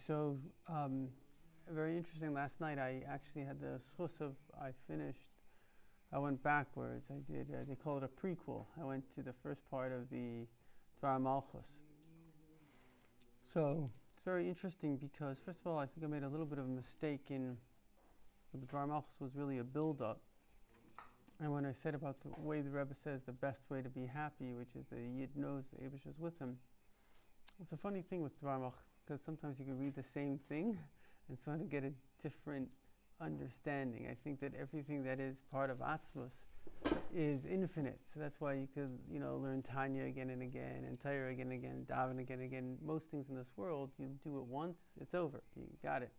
So very interesting. Last night I actually had the schus of I finished. I went backwards. I did. They call it a prequel. I went to the first part of the Dvar Malchus. So it's very interesting because first of all, I think I made a little bit of a mistake in the Dvar Malchus was really a build-up. And when I said about the way the Rebbe says the best way to be happy, which is the Yid knows the Eibush is with him. It's a funny thing with Dvar Malchus because sometimes you can read the same thing and sort of get a different understanding. I think that everything that is part of Atzmos is infinite. So that's why you could, learn Tanya again and again, and Torah again and again, Daven again and again. Most things in this world, you do it once, it's over. You got it.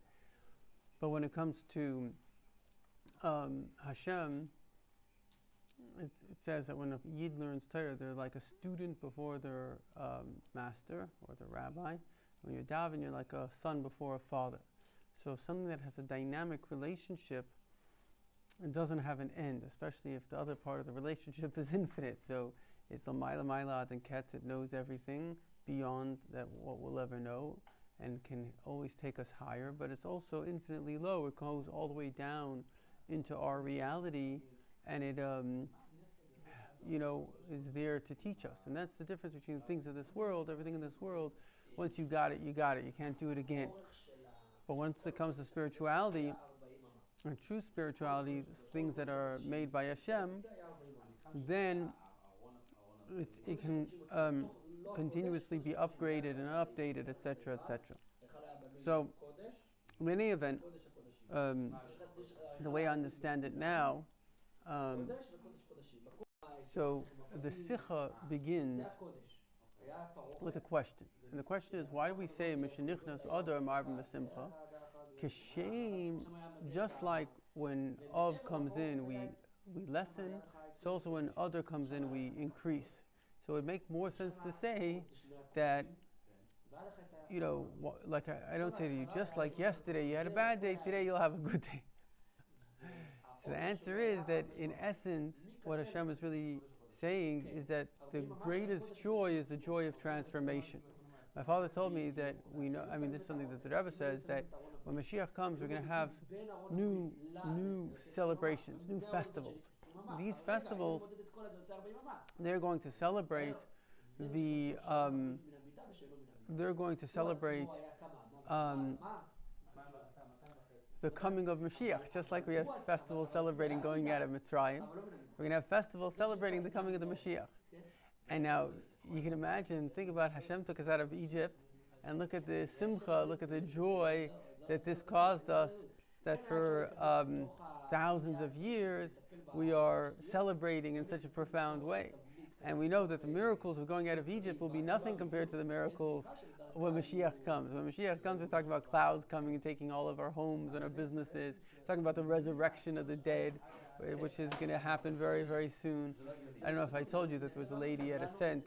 But when it comes to Hashem, it says that when a Yid learns Torah, they're like a student before their master or the rabbi. When you're daven, you're like a son before a father. So something that has a dynamic relationship and doesn't have an end, especially if the other part of the relationship is infinite. So it's L'mayla Mayla and Ketz, it knows everything beyond that what we'll ever know and can always take us higher, but it's also infinitely low. It goes all the way down into our reality, and it is there to teach us. And that's the difference between the things of this world. Everything in this world, once you got it, you got it. You can't do it again. But once it comes to spirituality, and true spirituality, things that are made by Hashem, then it can continuously be upgraded and updated, etc., etc. So, in any event, the way I understand it now, so the Sikha begins with a question. And the question is, why do we say Mishenichnas Adar Marvin B'Simcha? Kashem, just like when Av comes in, we lessen, so also when Adar comes in, we increase. So it would make more sense to say that, like I don't say to you, just like yesterday you had a bad day, today you'll have a good day. So the answer is that in essence, what Hashem is really saying is that the greatest joy is the joy of transformation. My father told me that this is something that the Rebbe says, that when Mashiach comes, we're going to have new celebrations, new festivals. These festivals, they're going to celebrate the coming of Mashiach, just like we have festivals celebrating going out of Mitzrayim. We're going to have festivals celebrating the coming of the Mashiach. And now, you can imagine, think about Hashem took us out of Egypt, and look at the simcha, look at the joy that this caused us, that for thousands of years we are celebrating in such a profound way. And we know that the miracles of going out of Egypt will be nothing compared to the miracles when Mashiach comes. When Mashiach comes, we're talking about clouds coming and taking all of our homes and our businesses. We're talking about the resurrection of the dead, which is going to happen very, very soon. I don't know if I told you that there was a lady at Ascent,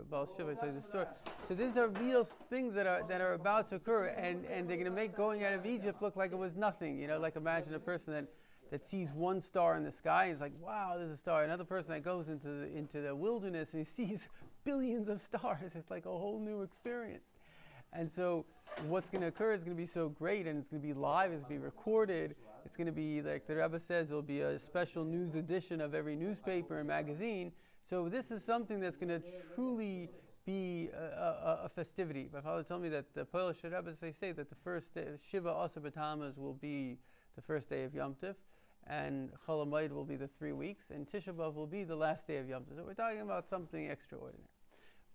Baal Shem, I told you the story. So these are real things that are about to occur, and they're going to make going out of Egypt look like it was nothing. Like imagine a person that sees one star in the sky and is like, wow, there's a star. Another person that goes into the wilderness and he sees billions of stars. It's like a whole new experience. And so what's going to occur is going to be so great, and it's going to be live, it's going to be recorded. It's going to be, like the Rebbe says, there'll be a special news edition of every newspaper and magazine. So this is something that's going to truly be a festivity. My father told me that the Polish Rebbe, they say that the first day, Shiva Asar B'Tammuz will be the first day of Yom Tov, and Chol Hamoed will be the 3 weeks, and Tisha B'Av will be the last day of Yom Tov. So we're talking about something extraordinary.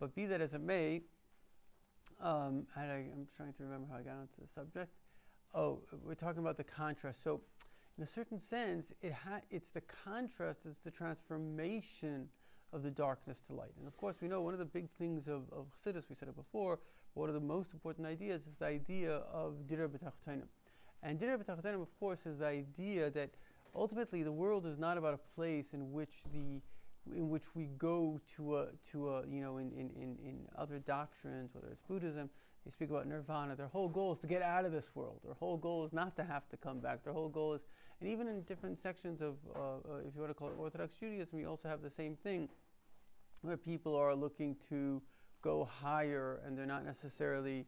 But be that as it may, I'm trying to remember how I got onto the subject. Oh, we're talking about the contrast. So, in a certain sense, it's the contrast, it's the transformation of the darkness to light. And of course, we know one of the big things of Chassidus, we said it before, but one of the most important ideas is the idea of Dira B'Tachtonim. And Dira B'Tachtonim, of course, is the idea that ultimately the world is not about a place in which we go to in other doctrines, whether it's Buddhism, they speak about nirvana. Their whole goal is to get out of this world. Their whole goal is not to have to come back. Their whole goal is, and even in different sections of, if you want to call it Orthodox Judaism, we also have the same thing, where people are looking to go higher, and they're not necessarily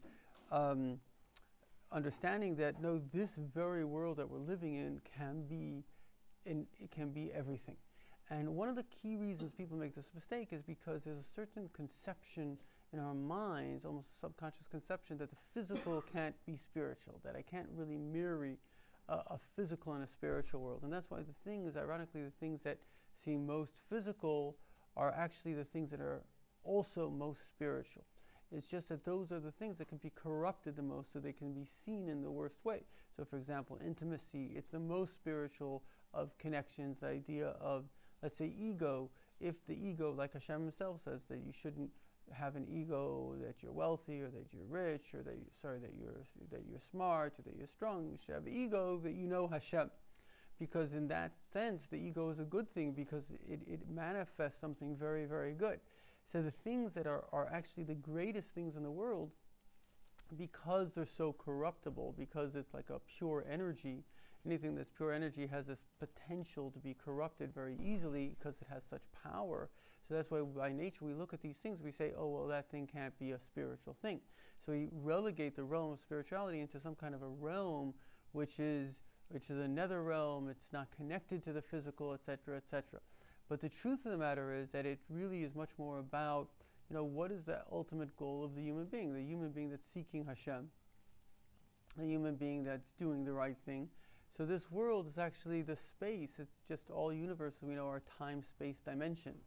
understanding that no, this very world that we're living in it can be everything. And one of the key reasons people make this mistake is because there's a certain conception in our minds, almost a subconscious conception, that the physical can't be spiritual, that I can't really marry a physical and a spiritual world. And that's why ironically, the things that seem most physical are actually the things that are also most spiritual. It's just that those are the things that can be corrupted the most, so they can be seen in the worst way. So for example, intimacy, it's the most spiritual of connections. The idea of, let's say, ego. If the ego, like Hashem himself says, that you shouldn't have an ego that you're wealthy or that you're rich or that you're smart or that you're strong. You should have ego that you know Hashem, because in that sense the ego is a good thing, because it manifests something very, very good. So the things that are actually the greatest things in the world, because they're so corruptible, because it's like a pure energy, anything that's pure energy has this potential to be corrupted very easily because it has such power. So that's why by nature we look at these things, we say, oh, well, that thing can't be a spiritual thing. So we relegate the realm of spirituality into some kind of a realm which is a nether realm. It's not connected to the physical, etc., etc. But the truth of the matter is that it really is much more about, what is the ultimate goal of the human being that's seeking Hashem, the human being that's doing the right thing. So this world is actually the space. It's just all universes we know are time-space dimensions.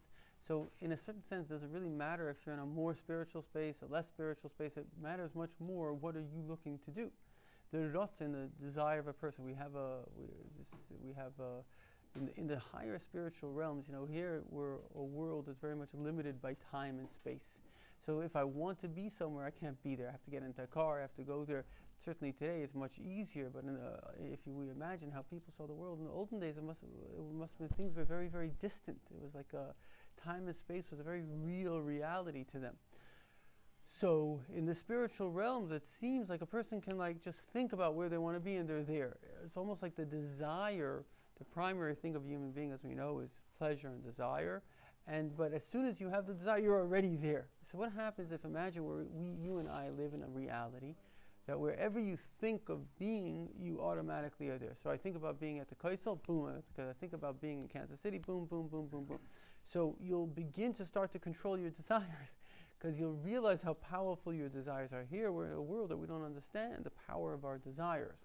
So in a certain sense, does it really matter if you're in a more spiritual space, a less spiritual space? It matters much more, what are you looking to do? The rots and the desire of a person. In the higher spiritual realms, here we're a world that's very much limited by time and space. So if I want to be somewhere, I can't be there. I have to get into a car, I have to go there. Certainly today it's much easier, but if we imagine how people saw the world in the olden days, it must have been, things were very, very distant. It was like time and space was a very real reality to them. So in the spiritual realms, it seems like a person can just think about where they want to be and they're there. It's almost like the desire, the primary thing of a human being, as we know, is pleasure and desire. But as soon as you have the desire, you're already there. So what happens if, imagine you and I live in a reality that wherever you think of being, you automatically are there. So I think about being at the Kollel, boom. I think about being in Kansas City, boom, boom, boom, boom, boom. So you'll begin to start to control your desires, because you'll realize how powerful your desires are. Here we're in a world that we don't understand the power of our desires.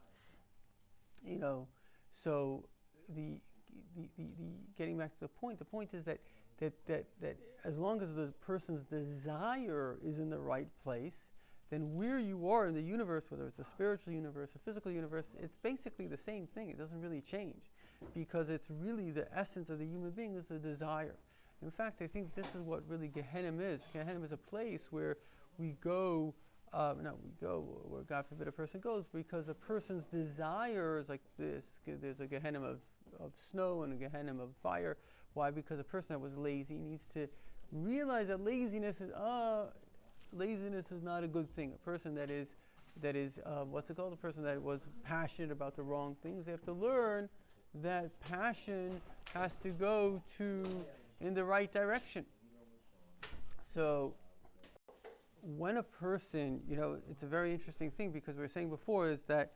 So the getting back to the point is that as long as the person's desire is in the right place, then where you are in the universe, whether it's a spiritual universe, a physical universe, it's basically the same thing. It doesn't really change, because it's really the essence of the human being is the desire. In fact, I think this is what really Gehenna is. Gehenna is a place where we go, where God forbid a person goes, because a person's desire is like this. There's a Gehenna of snow and a Gehenna of fire. Why? Because a person that was lazy needs to realize that laziness is not a good thing. A person that is a person that was passionate about the wrong things, they have to learn that passion has to go in the right direction. So when a person, it's a very interesting thing, because we were saying before is that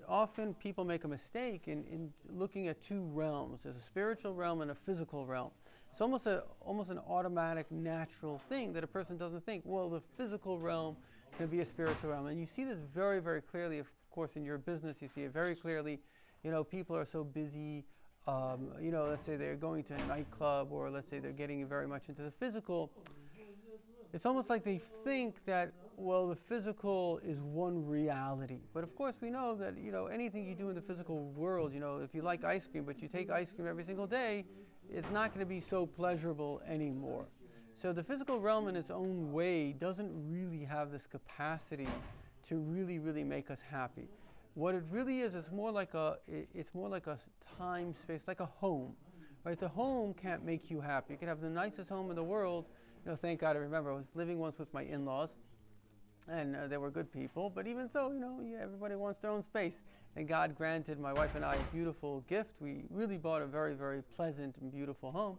often people make a mistake in looking at two realms. There's a spiritual realm and a physical realm. It's almost an automatic, natural thing that a person doesn't think, well, the physical realm can be a spiritual realm. And you see this very, very clearly, of course, in your business. You see it very clearly. People are so busy. Let's say they're going to a nightclub, or let's say they're getting very much into the physical. It's almost like they think that, well, the physical is one reality. But of course we know that, anything you do in the physical world, if you like ice cream, but you take ice cream every single day, it's not going to be so pleasurable anymore. So the physical realm in its own way doesn't really have this capacity to really, really make us happy. What it really is, it's more like a time space, like a home, right? The home can't make you happy. You can have the nicest home in the world. Thank God, I remember I was living once with my in-laws, and they were good people. But even so, everybody wants their own space. And God granted my wife and I a beautiful gift. We really bought a very, very pleasant and beautiful home.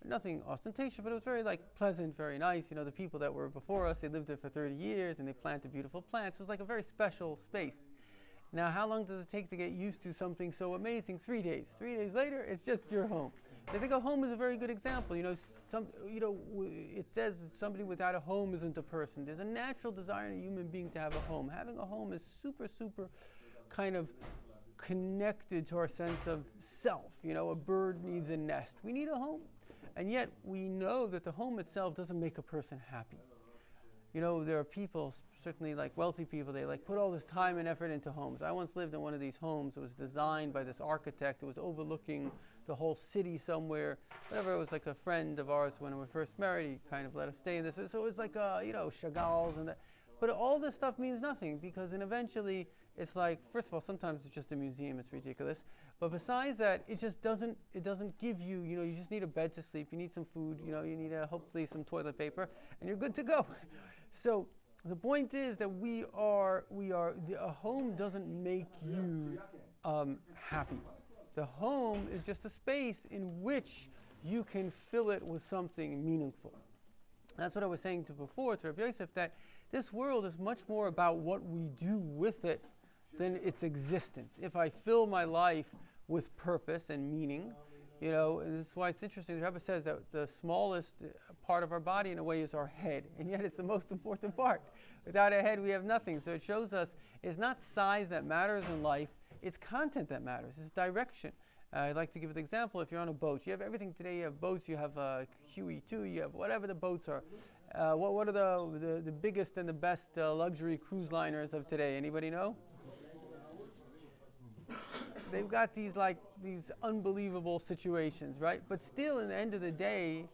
nothing ostentatious, but it was very like pleasant, very nice. You know, the people that were before us, they lived there for 30 years and they planted beautiful plants. It was like a very special space. Now, how long does it take to get used to something so amazing? 3 days. 3 days later, it's just your home. I think a home is a very good example. You know, it says that somebody without a home isn't a person. There's a natural desire in a human being to have a home. Having a home is super, super kind of connected to our sense of self. You know, a bird needs a nest. We need a home. And yet, we know that the home itself doesn't make a person happy. You know, there are people, certainly like wealthy people, they like put all this time and effort into homes. I once lived in one of these homes. It was designed by this architect. It was overlooking the whole city somewhere. Whatever, it was like a friend of ours when we were first married. He kind of let us stay in this. So it was like, Chagall's and that. But all this stuff means nothing because then eventually it's like, first of all, sometimes it's just a museum. It's ridiculous. But besides that, it doesn't give you, you just need a bed to sleep. You need some food. You need hopefully some toilet paper, and you're good to go. So the point is that a home doesn't make you happy. The home is just a space in which you can fill it with something meaningful. That's what I was saying before to Rabbi Yosef, that this world is much more about what we do with it than its existence. If I fill my life with purpose and meaning, and that's why it's interesting. The Rebbe says that the smallest part of our body, in a way, is our head, and yet it's the most important part. Without a head, we have nothing. So it shows us it's not size that matters in life; it's content that matters. It's direction. I'd like to give an example. If you're on a boat, you have everything today. You have boats. You have QE2. You have whatever the boats are. What are the biggest and the best luxury cruise liners of today? Anybody know? They've got these unbelievable situations, right? But still, in the end of the day,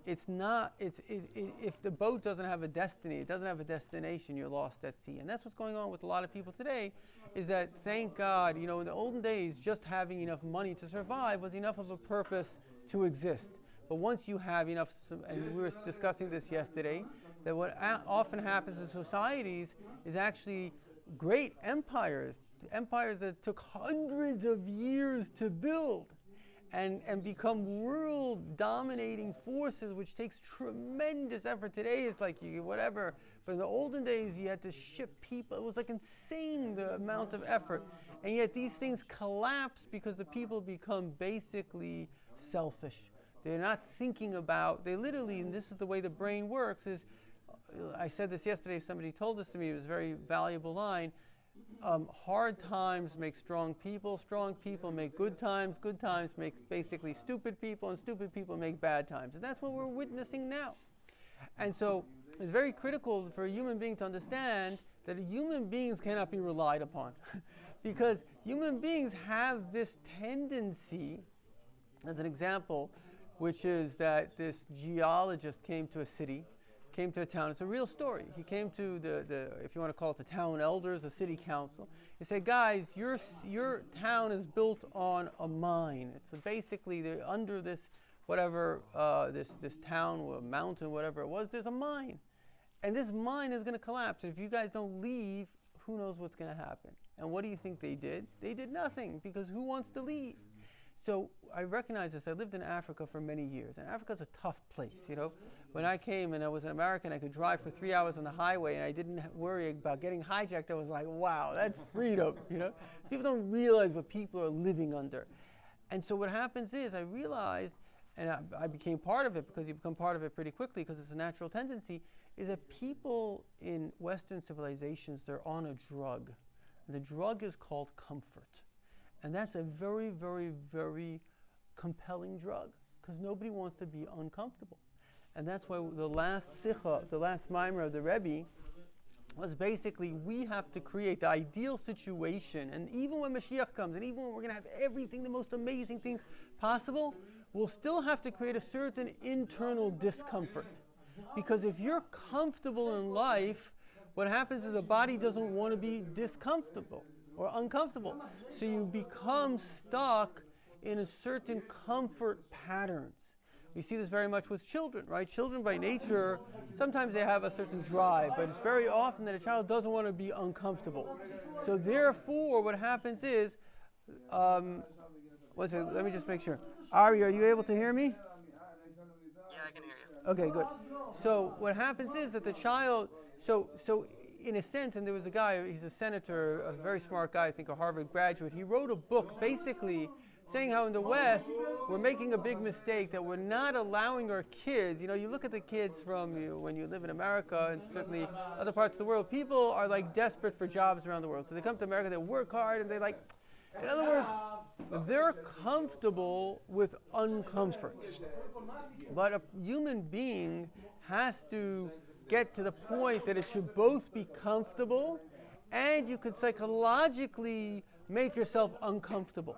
it's not. If the boat doesn't have a destiny, it doesn't have a destination, you're lost at sea. And that's what's going on with a lot of people today. Is that, thank God, in the olden days, just having enough money to survive was enough of a purpose to exist. But once you have enough, and we were discussing this yesterday, that what often happens in societies is actually great empires that took hundreds of years to build and become world dominating forces, which takes tremendous effort. Today it's like whatever, but in the olden days you had to ship people. It was like insane, the amount of effort, and yet these things collapse because the people become basically selfish. They're not thinking about, they literally, and this is the way the brain works, is, I said this yesterday, somebody told this to me, it was a very valuable line. Hard times make strong people make good times make basically stupid people, and stupid people make bad times. And that's what we're witnessing now. And so it's very critical for a human being to understand that human beings cannot be relied upon because human beings have this tendency, as an example, which is that this geologist came to a city, came to a town. It's a real story. He came to the if you want to call it the town elders, the city council. He said, guys, your town is built on a mine. It's basically they're under this whatever this town or mountain, whatever it was. There's a mine, and this mine is going to collapse. If you guys don't leave, who knows what's going to happen? And what do you think they did? They did nothing, because who wants to leave? So I recognize this. I lived in Africa for many years, and Africa's a tough place, When I came and I was an American, I could drive for 3 hours on the highway, and I didn't worry about getting hijacked. I was like, wow, that's freedom, People don't realize what people are living under. And so what happens is I realized, and I became part of it, because you become part of it pretty quickly because it's a natural tendency, is that people in Western civilizations, they're on a drug. And the drug is called comfort. And that's a very, very, very compelling drug, because nobody wants to be uncomfortable. And that's why the last sikha, the last mimer of the Rebbe, was basically, we have to create the ideal situation. And even when Mashiach comes, and even when we're going to have everything, the most amazing things possible, we'll still have to create a certain internal discomfort. Because if you're comfortable in life, what happens is the body doesn't want to be discomfortable or uncomfortable. So you become stuck in a certain comfort patterns. We see this very much with children, right? Children by nature, sometimes they have a certain drive, but it's very often that a child doesn't want to be uncomfortable. So therefore, what happens is, let me just make sure. Ari, are you able to hear me? Okay, good. So what happens is that the child, so in a sense, and there was a guy, he's a senator, a very smart guy, I think a Harvard graduate. He wrote a book basically saying how in the West we're making a big mistake, that we're not allowing our kids. You look at the kids from when you live in America and certainly other parts of the world, people are like desperate for jobs around the world. So they come to America, they work hard, and they like, in other words, they're comfortable with uncomfort. But a human being has to get to the point that it should both be comfortable and you could psychologically make yourself uncomfortable.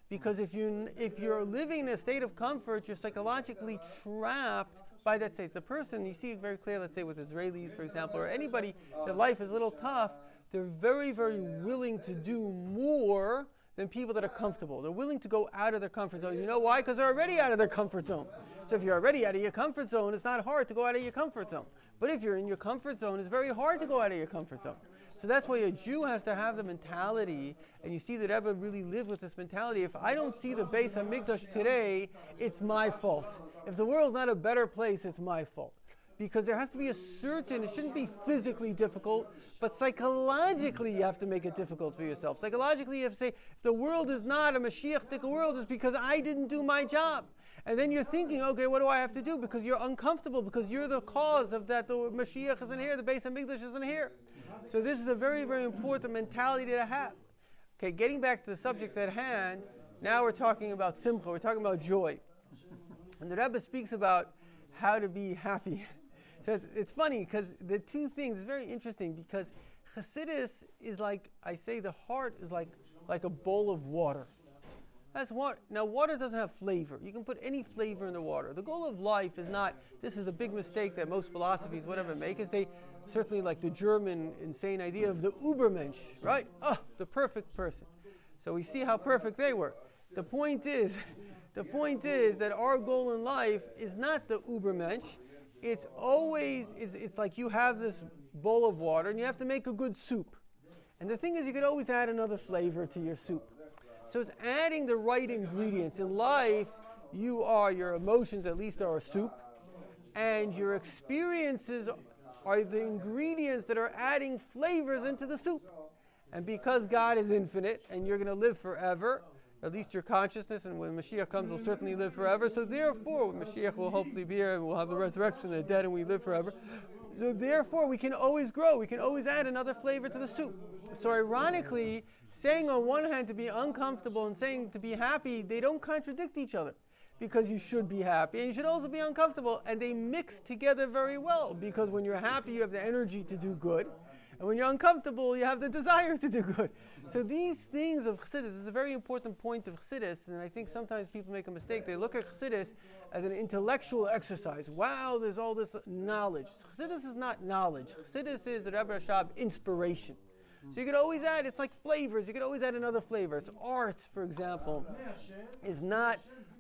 Because if you're living in a state of comfort, you're psychologically trapped by that state. The person, you see it very clear, let's say with Israelis, for example, or anybody that life is a little tough, they're very, very willing to do more than people that are comfortable. They're willing to go out of their comfort zone. You know why? Because they're already out of their comfort zone. So if you're already out of your comfort zone, it's not hard to go out of your comfort zone. But if you're in your comfort zone, it's very hard to go out of your comfort zone. So that's why a Jew has to have the mentality, and you see that Rebbe really lived with this mentality. If I don't see the Beis HaMikdash today, it's my fault. If the world's not a better place, it's my fault. Because there has to be it shouldn't be physically difficult, but psychologically you have to make it difficult for yourself. Psychologically you have to say, if the world is not a Mashiach-tic world, it's because I didn't do my job. And then you're thinking, okay, what do I have to do? Because you're uncomfortable, because you're the cause of that. The Mashiach isn't here, the Beis HaMikdash isn't here. So this is a very, very important mentality to have. Okay, getting back to the subject at hand, now we're talking about simcha, we're talking about joy. And the Rebbe speaks about how to be happy. So it's funny, because the two things, it's very interesting, because Chassidus is like, I say the heart is like a bowl of water. That's water. Now, water doesn't have flavor. You can put any flavor in the water. The goal of life is not, this is the big mistake that most philosophies, whatever, make, is they, certainly like the German insane idea of the Ubermensch, right? Oh, the perfect person. So we see how perfect they were. The point is that our goal in life is not the Ubermensch. It's always, it's like you have this bowl of water and you have to make a good soup. And the thing is, you could always add another flavor to your soup. So it's adding the right ingredients. In life, your emotions at least are a soup, and your experiences are the ingredients that are adding flavors into the soup. And because God is infinite and you're going to live forever, at least your consciousness, and when Mashiach comes, will certainly live forever. So therefore, when Mashiach will hopefully be here, and we'll have the resurrection of the dead and we live forever. So therefore, we can always grow. We can always add another flavor to the soup. So ironically, saying on one hand to be uncomfortable and saying to be happy, they don't contradict each other. Because you should be happy and you should also be uncomfortable. And they mix together very well. Because when you're happy, you have the energy to do good. And when you're uncomfortable, you have the desire to do good. So these things of Chassidus is a very important point of Chassidus. And I think sometimes people make a mistake. They look at Chassidus as an intellectual exercise. Wow, there's all this knowledge. Chassidus is not knowledge. Chassidus is, the Rebbe Rashab, inspiration. So you could always add, it's like flavors. You could always add another flavor. So art, for example, is not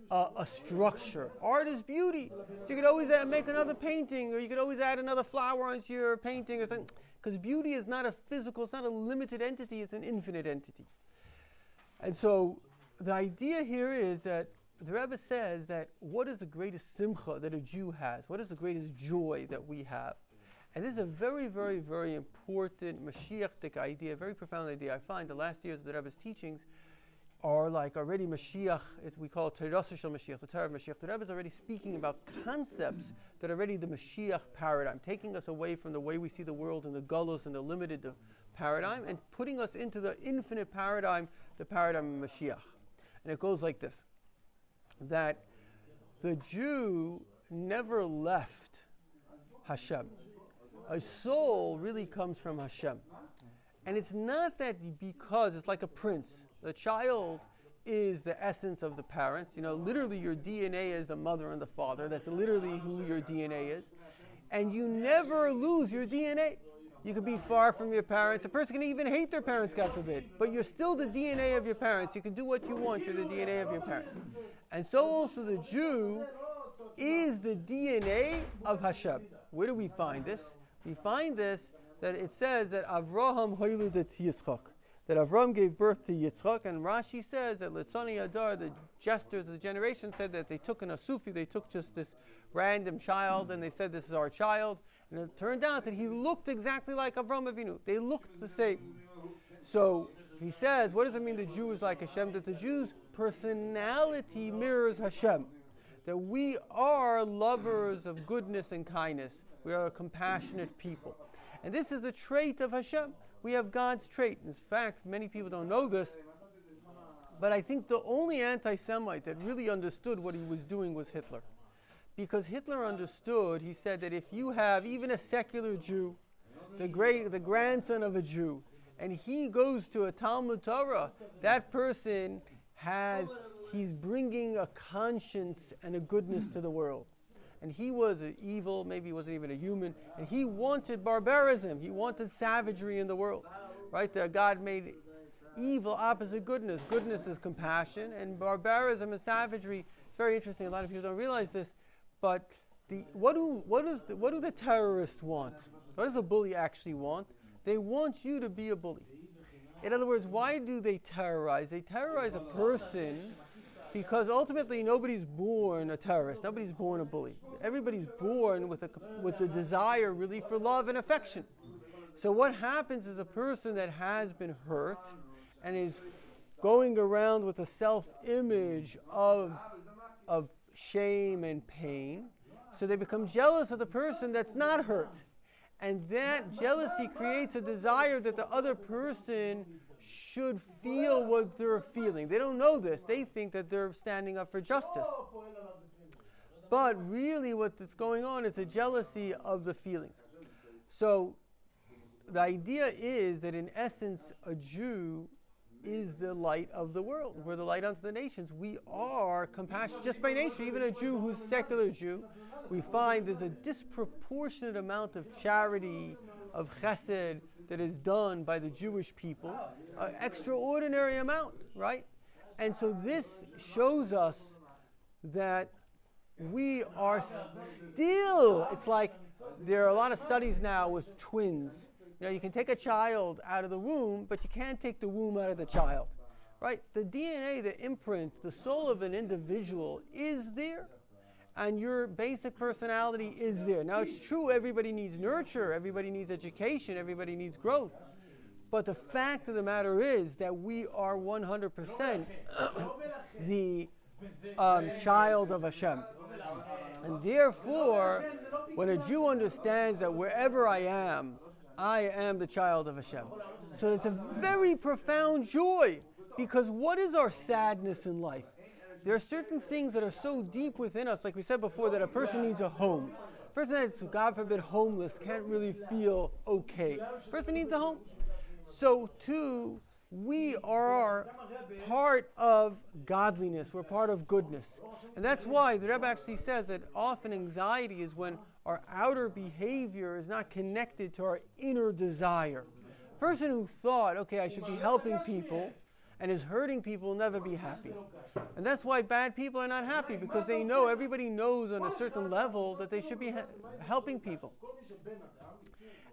a structure. Art is beauty. So you could always make another painting, or you could always add another flower onto your painting or something. Because beauty is not a physical, it's not a limited entity, it's an infinite entity. And so the idea here is that the Rebbe says that what is the greatest simcha that a Jew has? What is the greatest joy that we have? And this is a very, very, very important Mashiach-tic idea, a very profound idea. I find the last years of the Rebbe's teachings are like already Mashiach, we call it Torah Shel Mashiach, the Torah of Mashiach. The Rebbe is already speaking about concepts that are already the Mashiach paradigm, taking us away from the way we see the world and the gullus and the limited paradigm, and putting us into the infinite paradigm, the paradigm of Mashiach. And it goes like this, that the Jew never left Hashem. A soul really comes from Hashem. And it's not that because it's like a prince. The child is the essence of the parents. You know, literally your DNA is the mother and the father. That's literally who your DNA is. And you never lose your DNA. You can be far from your parents. A person can even hate their parents, God forbid. But you're still the DNA of your parents. You can do what you want. You're the DNA of your parents. And so also the Jew is the DNA of Hashem. Where do we find this? We find this, that it says that Avraham hoilud et Yitzchak, that Avraham gave birth to Yitzchak, and Rashi says that Litzani Adar, the jesters of the generation, said that they took an asufi, they took just this random child, and they said, this is our child. And it turned out that he looked exactly like Avraham Avinu. They looked the same. So he says, what does it mean the Jew is like Hashem? That the Jew's personality mirrors Hashem. That we are lovers of goodness and kindness. We are a compassionate people. And this is the trait of Hashem. We have God's trait. In fact, many people don't know this, but I think the only anti-Semite that really understood what he was doing was Hitler. Because Hitler understood, he said that if you have even a secular Jew, the grandson of a Jew, and he goes to a Talmud Torah, that person he's bringing a conscience and a goodness to the world. And he was evil, maybe he wasn't even a human, and he wanted barbarism, he wanted savagery in the world. Right there, God made evil opposite goodness. Goodness is compassion, and barbarism is savagery. It's very interesting, a lot of people don't realize this, but what do the terrorists want? What does a bully actually want? They want you to be a bully. In other words, why do they terrorize? They terrorize a person because ultimately nobody's born a terrorist. Nobody's born a bully. Everybody's born with the desire really for love and affection. So what happens is a person that has been hurt and is going around with a self-image of shame and pain, so they become jealous of the person that's not hurt. And that jealousy creates a desire that the other person should feel what they're feeling. They don't know this. They think that they're standing up for justice. But really what's going on is a jealousy of the feelings. So the idea is that in essence, a Jew is the light of the world. We're the light unto the nations. We are compassionate just by nature. Even a Jew who's a secular Jew, we find there's a disproportionate amount of charity, of chesed that is done by the Jewish people, an extraordinary amount, right? And so this shows us that we are still, it's like there are a lot of studies now with twins. You know, you can take a child out of the womb, but you can't take the womb out of the child, right? The DNA, the imprint, the soul of an individual is there, and your basic personality is there. Now, it's true, everybody needs nurture, everybody needs education, everybody needs growth. But the fact of the matter is that we are 100% the child of Hashem. And therefore, when a Jew understands that wherever I am the child of Hashem. So it's a very profound joy, because what is our sadness in life? There are certain things that are so deep within us, like we said before, that a person needs a home. A person that's, God forbid, homeless can't really feel okay. A person needs a home. So too, we are part of godliness. We're part of goodness. And that's why the Rebbe actually says that often anxiety is when our outer behavior is not connected to our inner desire. A person who thought, okay, I should be helping people and is hurting people will never be happy. And that's why bad people are not happy, because they know, everybody knows on a certain level that they should be helping people.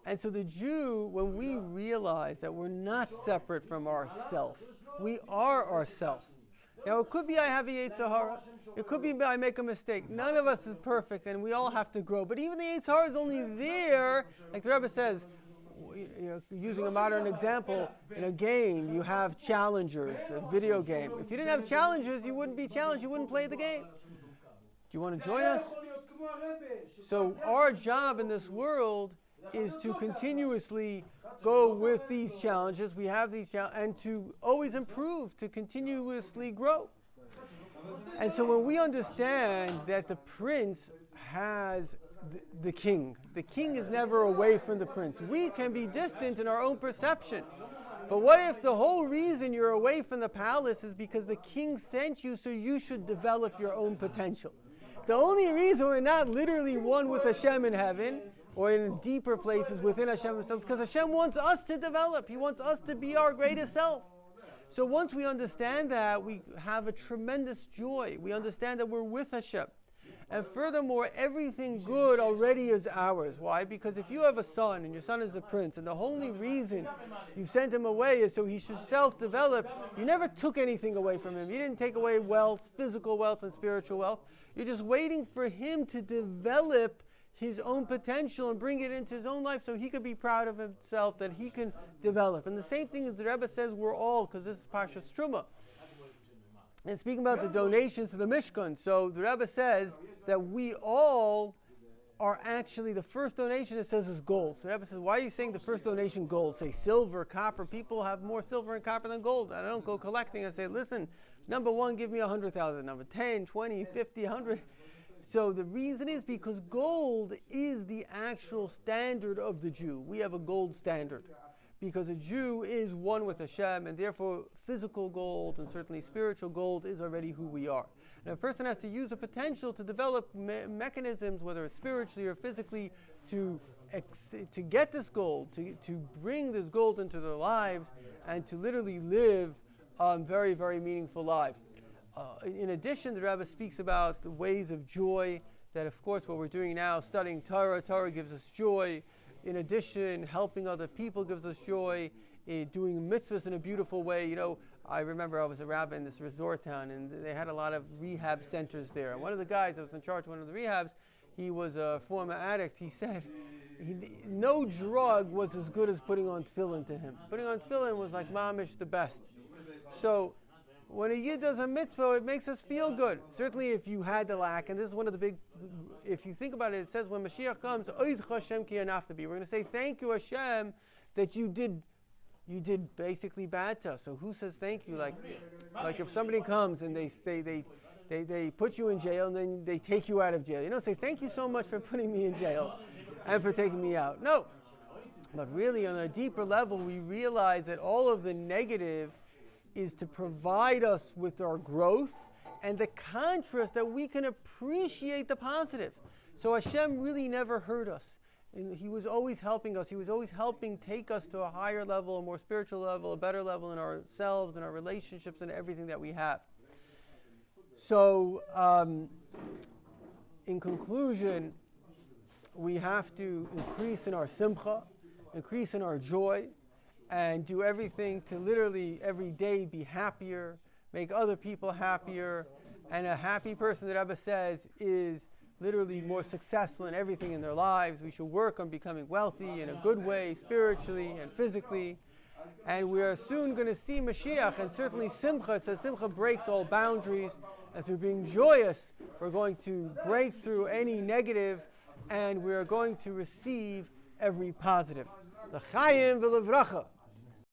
And so the Jew, when we realize that we're not separate from ourself, we are ourself. Now, it could be I have a Yetzer Hara. It could be I make a mistake. None of us is perfect, and we all have to grow. But even the Yetzer Hara is only there, like the Rebbe says, using a modern example, in a game, you have challengers, a video game. If you didn't have challengers, you wouldn't be challenged. You wouldn't play the game. Do you want to join us? So our job in this world is to continuously go with these challenges. We have these challenges, and to always improve, to continuously grow. And so when we understand that the prince has the king is never away from the prince. We can be distant in our own perception. But what if the whole reason you're away from the palace is because the king sent you so you should develop your own potential? The only reason we're not literally one with Hashem in heaven or in deeper places within Hashem himself is because Hashem wants us to develop. He wants us to be our greatest self. So once we understand that, we have a tremendous joy. We understand that we're with Hashem. And furthermore, everything good already is ours. Why? Because if you have a son and your son is the prince, and the only reason you sent him away is so he should self-develop, you never took anything away from him. You didn't take away wealth, physical wealth and spiritual wealth. You're just waiting for him to develop his own potential and bring it into his own life so he could be proud of himself, that he can develop. And the same thing as the Rebbe says, we're all, because this is Parshas Truma. And speaking about the donations to the Mishkan, so the Rebbe says that we all are actually, the first donation it says is gold. So the Rebbe says, why are you saying the first donation gold? Say silver, copper. People have more silver and copper than gold. I don't go collecting. I say, listen, number one, give me 100,000. Number 10, 20, 50, 100. So the reason is because gold is the actual standard of the Jew. We have a gold standard because a Jew is one with Hashem, and therefore physical gold and certainly spiritual gold is already who we are. And a person has to use the potential to develop mechanisms, whether it's spiritually or physically, to get this gold, to bring this gold into their lives and to literally live very, very meaningful lives. In addition, the Rebbe speaks about the ways of joy, that of course what we're doing now, studying Torah gives us joy. In addition, helping other people gives us joy. Doing mitzvahs in a beautiful way. You know, I remember I was a rabbi in this resort town, and they had a lot of rehab centers there. And one of the guys that was in charge of one of the rehabs, he was a former addict. He said no drug was as good as putting on tefillin to him. Putting on tefillin was like mamish the best. So when a Yid does a mitzvah, it makes us feel good. Certainly if you had the lack, and this is one of the big, if you think about it, it says when Mashiach comes, we're going to say, thank you Hashem that you did basically bad to us. So who says thank you? Like if somebody comes and they put you in jail and then they take you out of jail. You don't say thank you so much for putting me in jail and for taking me out. No. But really on a deeper level, we realize that all of the negative is to provide us with our growth and the contrast that we can appreciate the positive. So Hashem really never hurt us. And He was always helping us. He was always helping take us to a higher level, a more spiritual level, a better level in ourselves and our relationships and everything that we have. So, in conclusion, we have to increase in our simcha, increase in our joy, and do everything to literally every day be happier, make other people happier. And a happy person, the Rebbe says, is literally more successful in everything in their lives. We should work on becoming wealthy in a good way, spiritually and physically. And we are soon going to see Mashiach, and certainly Simcha. It says Simcha breaks all boundaries. And through being joyous, we're going to break through any negative, and we are going to receive every positive. L'chaim v'levracha.